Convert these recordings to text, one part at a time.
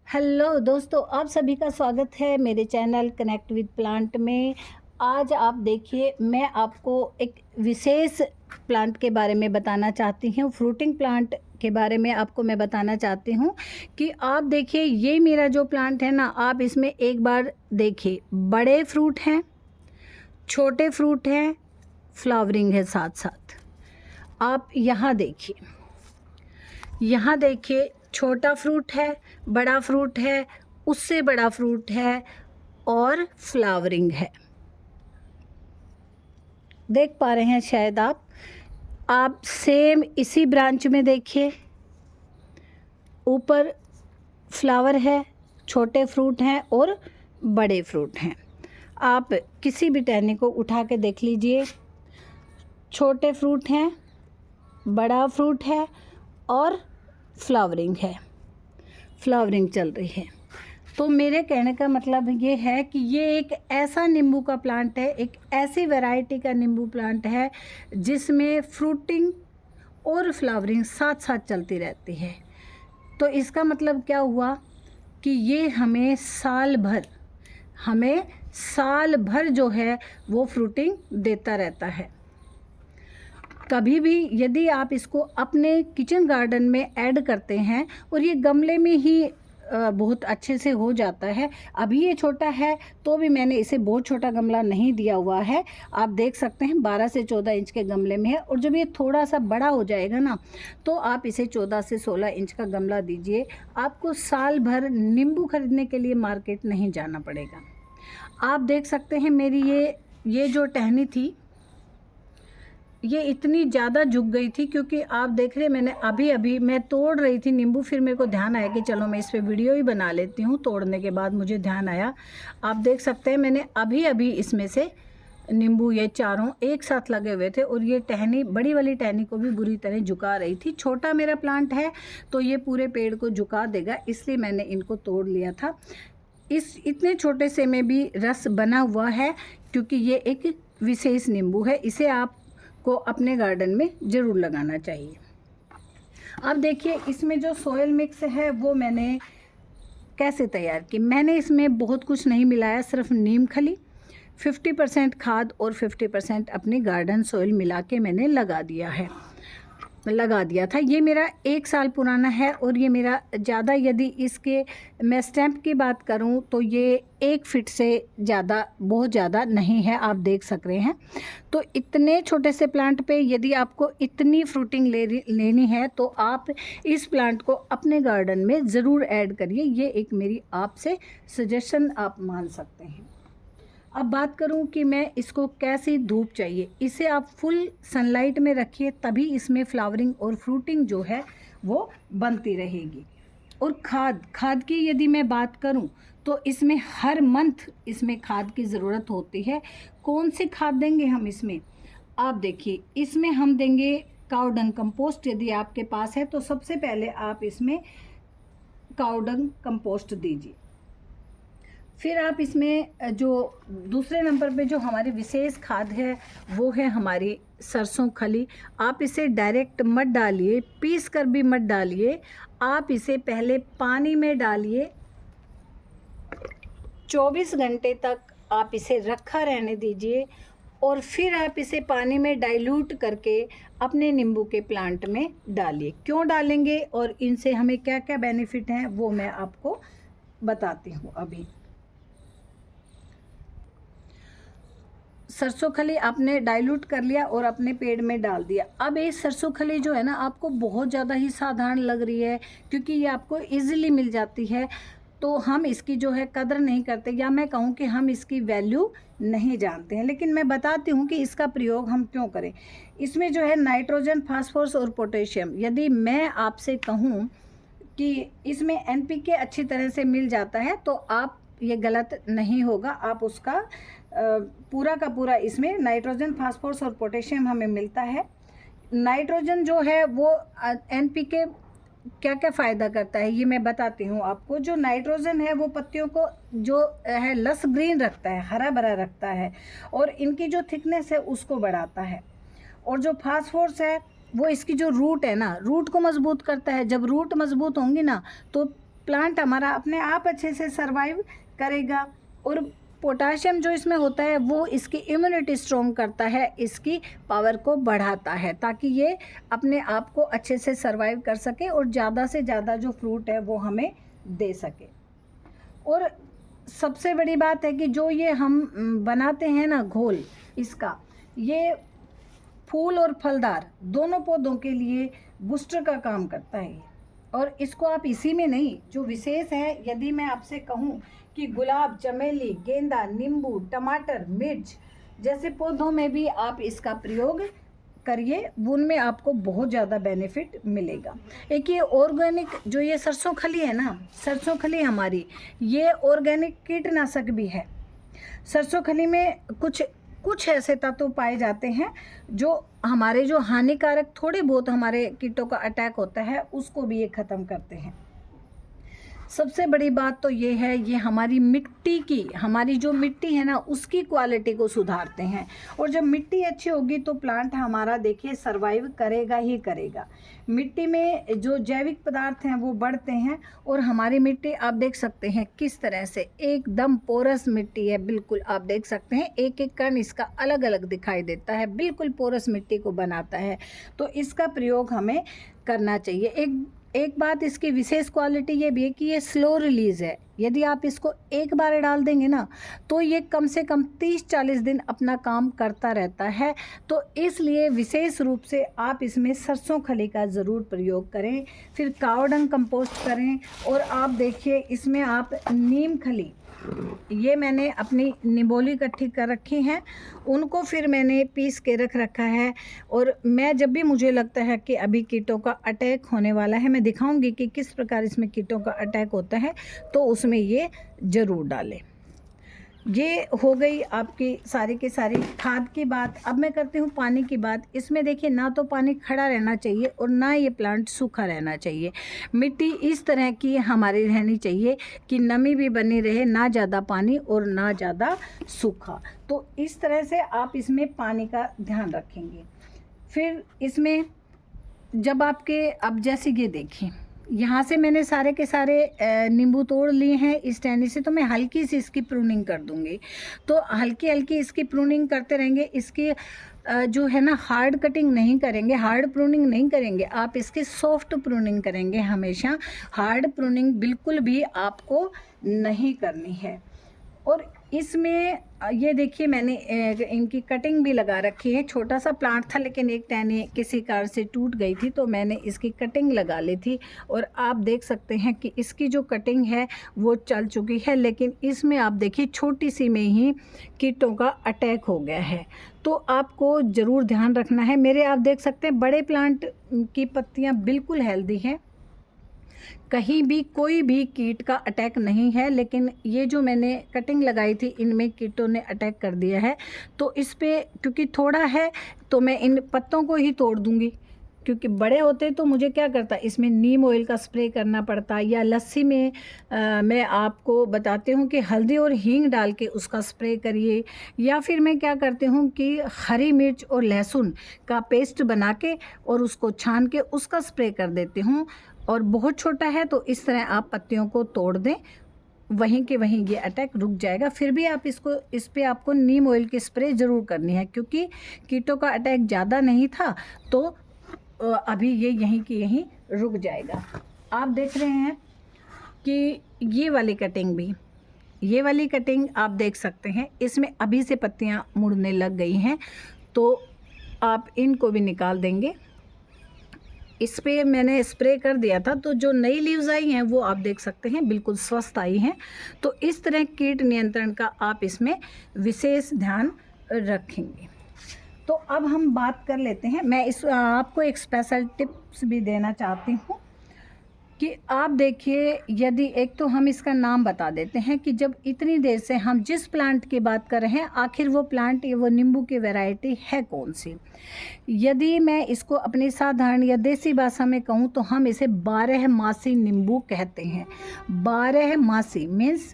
Hello दोस्तों, आप सभी का स्वागत है मेरे चैनल कनेक्ट विद प्लांट में। आज आप देखिए, मैं आपको एक विशेष प्लांट के बारे में बताना चाहती हूँ। फ्रूटिंग प्लांट के बारे में आपको मैं बताना चाहती हूँ कि आप देखिए, ये मेरा जो प्लांट है ना, आप इसमें एक बार देखिए, बड़े फ्रूट हैं, छोटे फ्रूट हैं, फ्लावरिंग है साथ साथ। आप यहाँ देखिए, छोटा फ्रूट है, बड़ा फ्रूट है, उससे बड़ा फ्रूट है और फ्लावरिंग है। देख पा रहे हैं शायद आप सेम इसी ब्रांच में देखिए, ऊपर फ्लावर है, छोटे फ्रूट हैं और बड़े फ्रूट हैं। आप किसी भी टहनी को उठा के देख लीजिए, छोटे फ्रूट हैं, बड़ा फ्रूट है और फ्लावरिंग है, फ्लावरिंग चल रही है। तो मेरे कहने का मतलब ये है कि ये एक ऐसा नींबू का प्लांट है, एक ऐसी वैरायटी का नींबू प्लांट है जिसमें फ्रूटिंग और फ्लावरिंग साथ साथ चलती रहती है। तो इसका मतलब क्या हुआ कि ये हमें साल भर जो है वो फ्रूटिंग देता रहता है। कभी भी यदि आप इसको अपने किचन गार्डन में ऐड करते हैं, और ये गमले में ही बहुत अच्छे से हो जाता है। अभी ये छोटा है तो भी मैंने इसे बहुत छोटा गमला नहीं दिया हुआ है। आप देख सकते हैं 12 से 14 इंच के गमले में है, और जब ये थोड़ा सा बड़ा हो जाएगा ना, तो आप इसे 14 से 16 इंच का गमला दीजिए। आपको साल भर नींबू खरीदने के लिए मार्केट नहीं जाना पड़ेगा। आप देख सकते हैं मेरी ये जो टहनी थी, ये इतनी ज़्यादा झुक गई थी, क्योंकि आप देख रहे हैं मैंने अभी मैं तोड़ रही थी नींबू, फिर मेरे को ध्यान आया कि चलो मैं इस पे वीडियो ही बना लेती हूँ। तोड़ने के बाद मुझे ध्यान आया, आप देख सकते हैं मैंने अभी इसमें से नींबू ये चारों एक साथ लगे हुए थे, और ये टहनी, बड़ी वाली टहनी को भी बुरी तरह झुका रही थी। छोटा मेरा प्लांट है तो ये पूरे पेड़ को झुका देगा, इसलिए मैंने इनको तोड़ लिया था। इतने छोटे से में भी रस बना हुआ है, क्योंकि ये एक विशेष नींबू है। इसे आप को अपने गार्डन में ज़रूर लगाना चाहिए। अब देखिए, इसमें जो सोयल मिक्स है वो मैंने कैसे तैयार की। मैंने इसमें बहुत कुछ नहीं मिलाया, सिर्फ नीम खली, 50% खाद और 50% अपनी गार्डन सोयल मिला के मैंने लगा दिया था। ये मेरा 1 साल पुराना है, और ये मेरा ज़्यादा, यदि इसके मैं स्टैम्प की बात करूं तो ये 1 फीट से ज़्यादा, बहुत ज़्यादा नहीं है। आप देख सक रहे हैं। तो इतने छोटे से प्लांट पे यदि आपको इतनी फ्रूटिंग लेनी है, तो आप इस प्लांट को अपने गार्डन में ज़रूर ऐड करिए। ये एक मेरी आपसे सजेशन आप मान सकते हैं। अब बात करूं कि मैं इसको कैसी धूप चाहिए। इसे आप फुल सनलाइट में रखिए, तभी इसमें फ्लावरिंग और फ्रूटिंग जो है वो बनती रहेगी। और खाद की यदि मैं बात करूं तो इसमें हर मंथ इसमें खाद की ज़रूरत होती है। कौन सी खाद देंगे हम इसमें? आप देखिए, इसमें हम देंगे काऊ डंग कंपोस्ट। यदि आपके पास है तो सबसे पहले आप इसमें काऊ डंग कंपोस्ट दीजिए। फिर आप इसमें जो दूसरे नंबर पे जो हमारी विशेष खाद है वो है हमारी सरसों खली। आप इसे डायरेक्ट मत डालिए, पीस कर भी मत डालिए। आप इसे पहले पानी में डालिए, 24 घंटे तक आप इसे रखा रहने दीजिए, और फिर आप इसे पानी में डाइल्यूट करके अपने नींबू के प्लांट में डालिए। क्यों डालेंगे और इनसे हमें क्या क्या बेनिफिट हैं वो मैं आपको बताती हूँ। अभी सरसों खली आपने डाइल्यूट कर लिया और अपने पेड़ में डाल दिया। अब ये सरसों खली जो है ना, आपको बहुत ज़्यादा ही साधारण लग रही है, क्योंकि ये आपको इजीली मिल जाती है, तो हम इसकी जो है कदर नहीं करते, या मैं कहूँ कि हम इसकी वैल्यू नहीं जानते हैं। लेकिन मैं बताती हूँ कि इसका प्रयोग हम क्यों करें। इसमें जो है नाइट्रोजन, फास्फोरस और पोटेशियम। यदि मैं आपसे कहूँ कि इसमें NPK अच्छी तरह से मिल जाता है, तो आप ये गलत नहीं होगा। आप उसका पूरा का पूरा, इसमें नाइट्रोजन, फास्फोरस और पोटेशियम हमें मिलता है। नाइट्रोजन जो है वो NPK क्या क्या फ़ायदा करता है ये मैं बताती हूँ आपको। जो नाइट्रोजन है वो पत्तियों को जो है लस ग्रीन रखता है, हरा भरा रखता है, और इनकी जो थिकनेस है उसको बढ़ाता है। और जो फास्फोरस है वो इसकी जो रूट है ना, रूट को मजबूत करता है। जब रूट मजबूत होंगी ना, तो प्लांट हमारा अपने आप अच्छे से सर्वाइव करेगा। और पोटाशियम जो इसमें होता है वो इसकी इम्यूनिटी स्ट्रॉन्ग करता है, इसकी पावर को बढ़ाता है, ताकि ये अपने आप को अच्छे से सर्वाइव कर सके और ज़्यादा से ज़्यादा जो फ्रूट है वो हमें दे सके। और सबसे बड़ी बात है कि जो ये हम बनाते हैं ना घोल, इसका ये फूल और फलदार दोनों पौधों के लिए बूस्टर का काम करता है। और इसको आप इसी में नहीं, जो विशेष है, यदि मैं आपसे कहूँ कि गुलाब, चमेली, गेंदा, नींबू, टमाटर, मिर्च जैसे पौधों में भी आप इसका प्रयोग करिए, उनमें आपको बहुत ज़्यादा बेनिफिट मिलेगा। एक ये ऑर्गेनिक जो ये सरसों खली है ना, सरसों खली हमारी ये ऑर्गेनिक कीटनाशक भी है। सरसों खली में कुछ ऐसे तत्व पाए जाते हैं जो हमारे जो हानिकारक थोड़े बहुत हमारे कीटों का अटैक होता है उसको भी ये ख़त्म करते हैं। सबसे बड़ी बात तो ये है, ये हमारी मिट्टी की, हमारी जो मिट्टी है ना उसकी क्वालिटी को सुधारते हैं। और जब मिट्टी अच्छी होगी तो प्लांट हमारा देखिए सर्वाइव करेगा ही करेगा। मिट्टी में जो जैविक पदार्थ हैं वो बढ़ते हैं और हमारी मिट्टी आप देख सकते हैं किस तरह से एकदम पोरस मिट्टी है। बिल्कुल आप देख सकते हैं एक एक कण इसका अलग अलग दिखाई देता है, बिल्कुल पोरस मिट्टी को बनाता है। तो इसका प्रयोग हमें करना चाहिए। एक बात इसकी विशेष क्वालिटी ये भी है कि ये स्लो रिलीज़ है। यदि आप इसको एक बार डाल देंगे ना तो ये कम से कम 30-40 दिन अपना काम करता रहता है। तो इसलिए विशेष रूप से आप इसमें सरसों खली का ज़रूर प्रयोग करें, फिर काव डंग कंपोस्ट करें। और आप देखिए इसमें आप नीम खली, ये मैंने अपनी निबोली इकट्ठी कर रखी हैं, उनको फिर मैंने पीस के रख रखा है। और मैं जब भी मुझे लगता है कि अभी कीटों का अटैक होने वाला है, मैं दिखाऊंगी कि किस प्रकार इसमें कीटों का अटैक होता है, तो उसमें ये ज़रूर डालें। ये हो गई आपकी सारी की सारी खाद की बात। अब मैं करती हूँ पानी की बात। इसमें देखिए ना तो पानी खड़ा रहना चाहिए और ना ये प्लांट सूखा रहना चाहिए। मिट्टी इस तरह की हमारी रहनी चाहिए कि नमी भी बनी रहे, ना ज़्यादा पानी और ना ज़्यादा सूखा। तो इस तरह से आप इसमें पानी का ध्यान रखेंगे। फिर इसमें जब आपके, अब जैसे ये देखिए यहाँ से मैंने सारे के सारे नींबू तोड़ लिए हैं इस टहनी से, तो मैं हल्की सी इसकी प्रूनिंग कर दूँगी। तो हल्की हल्की इसकी प्रूनिंग करते रहेंगे। इसकी जो है ना हार्ड कटिंग नहीं करेंगे, हार्ड प्रूनिंग नहीं करेंगे, आप इसकी सॉफ्ट प्रूनिंग करेंगे हमेशा। हार्ड प्रूनिंग बिल्कुल भी आपको नहीं करनी है। और इसमें ये देखिए मैंने इनकी कटिंग भी लगा रखी है। छोटा सा प्लांट था लेकिन एक टहनी किसी कारण से टूट गई थी, तो मैंने इसकी कटिंग लगा ली थी। और आप देख सकते हैं कि इसकी जो कटिंग है वो चल चुकी है, लेकिन इसमें आप देखिए छोटी सी में ही कीटों का अटैक हो गया है। तो आपको ज़रूर ध्यान रखना है। मेरे आप देख सकते हैं बड़े प्लांट की पत्तियाँ बिल्कुल हेल्दी हैं, कहीं भी कोई भी कीट का अटैक नहीं है। लेकिन ये जो मैंने कटिंग लगाई थी इनमें कीटों ने अटैक कर दिया है। तो इस पे क्योंकि थोड़ा है तो मैं इन पत्तों को ही तोड़ दूंगी, क्योंकि बड़े होते तो मुझे क्या करता, इसमें नीम ऑयल का स्प्रे करना पड़ता, या लस्सी में मैं आपको बताती हूँ कि हल्दी और हींग डाल के उसका स्प्रे करिए। या फिर मैं क्या करती हूँ कि हरी मिर्च और लहसुन का पेस्ट बना के और उसको छान के उसका स्प्रे कर देती हूँ। और बहुत छोटा है तो इस तरह आप पत्तियों को तोड़ दें, वहीं के वहीं ये अटैक रुक जाएगा। फिर भी आप इस पे आपको नीम ऑयल की स्प्रे ज़रूर करनी है, क्योंकि कीटों का अटैक ज़्यादा नहीं था तो अभी ये यहीं की यहीं रुक जाएगा। आप देख रहे हैं कि ये वाली कटिंग आप देख सकते हैं, इसमें अभी से पत्तियां मुड़ने लग गई हैं, तो आप इनको भी निकाल देंगे। इस पे मैंने स्प्रे कर दिया था, तो जो नई लीव्स आई हैं वो आप देख सकते हैं बिल्कुल स्वस्थ आई हैं। तो इस तरह कीट नियंत्रण का आप इसमें विशेष ध्यान रखेंगे। तो अब हम बात कर लेते हैं, मैं आपको एक स्पेशल टिप्स भी देना चाहती हूँ कि आप देखिए, यदि एक तो हम इसका नाम बता देते हैं कि जब इतनी देर से हम जिस प्लांट की बात कर रहे हैं, आखिर वो प्लांट, वो नींबू की वैरायटी है कौन सी। यदि मैं इसको अपनी साधारण या देसी भाषा में कहूँ तो हम इसे 12 मासी नींबू कहते हैं। 12 मासी मीन्स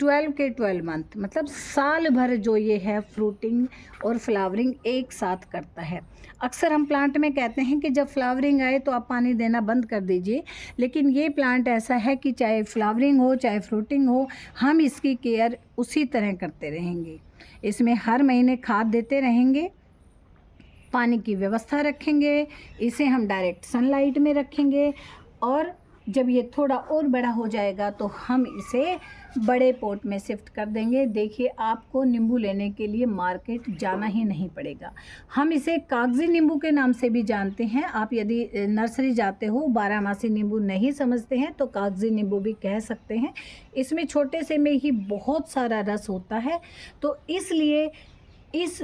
12 के 12 मंथ, मतलब साल भर जो ये है फ्रूटिंग और फ्लावरिंग एक साथ करता है। अक्सर हम प्लांट में कहते हैं कि जब फ्लावरिंग आए तो आप पानी देना बंद कर दीजिए, लेकिन ये प्लांट ऐसा है कि चाहे फ्लावरिंग हो चाहे फ्रूटिंग हो, हम इसकी केयर उसी तरह करते रहेंगे। इसमें हर महीने खाद देते रहेंगे, पानी की व्यवस्था रखेंगे, इसे हम डायरेक्ट सनलाइट में रखेंगे, और जब ये थोड़ा और बड़ा हो जाएगा तो हम इसे बड़े पॉट में शिफ्ट कर देंगे। देखिए, आपको नींबू लेने के लिए मार्केट जाना ही नहीं पड़ेगा। हम इसे कागजी नींबू के नाम से भी जानते हैं। आप यदि नर्सरी जाते हो, 12मासी नींबू नहीं समझते हैं तो कागजी नींबू भी कह सकते हैं। इसमें छोटे से में ही बहुत सारा रस होता है, तो इसलिए इस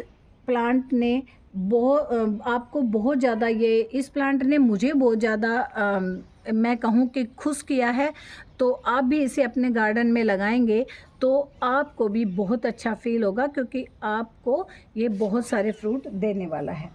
प्लांट ने आपको बहुत ज़्यादा, ये इस प्लांट ने मुझे बहुत ज़्यादा मैं कहूँ कि खुश किया है। तो आप भी इसे अपने गार्डन में लगाएंगे तो आपको भी बहुत अच्छा फील होगा, क्योंकि आपको ये बहुत सारे फ्रूट देने वाला है।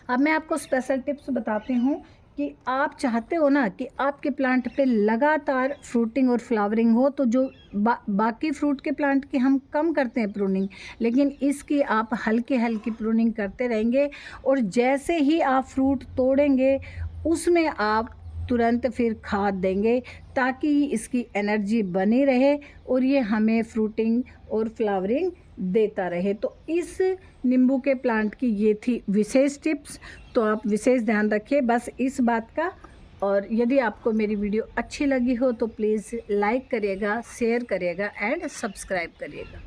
अब मैं आपको स्पेशल टिप्स बताती हूँ कि आप चाहते हो ना कि आपके प्लांट पे लगातार फ्रूटिंग और फ्लावरिंग हो, तो जो बाकी फ्रूट के प्लांट की हम कम करते हैं प्रूनिंग, लेकिन इसकी आप हल्की हल्की प्रूनिंग करते रहेंगे, और जैसे ही आप फ्रूट तोड़ेंगे उसमें आप तुरंत फिर खाद देंगे, ताकि इसकी एनर्जी बनी रहे और ये हमें फ्रूटिंग और फ्लावरिंग देता रहे। तो इस नींबू के प्लांट की ये थी विशेष टिप्स, तो आप विशेष ध्यान रखिए बस इस बात का। और यदि आपको मेरी वीडियो अच्छी लगी हो तो प्लीज़ लाइक करिएगा, शेयर करिएगा एंड सब्सक्राइब करिएगा।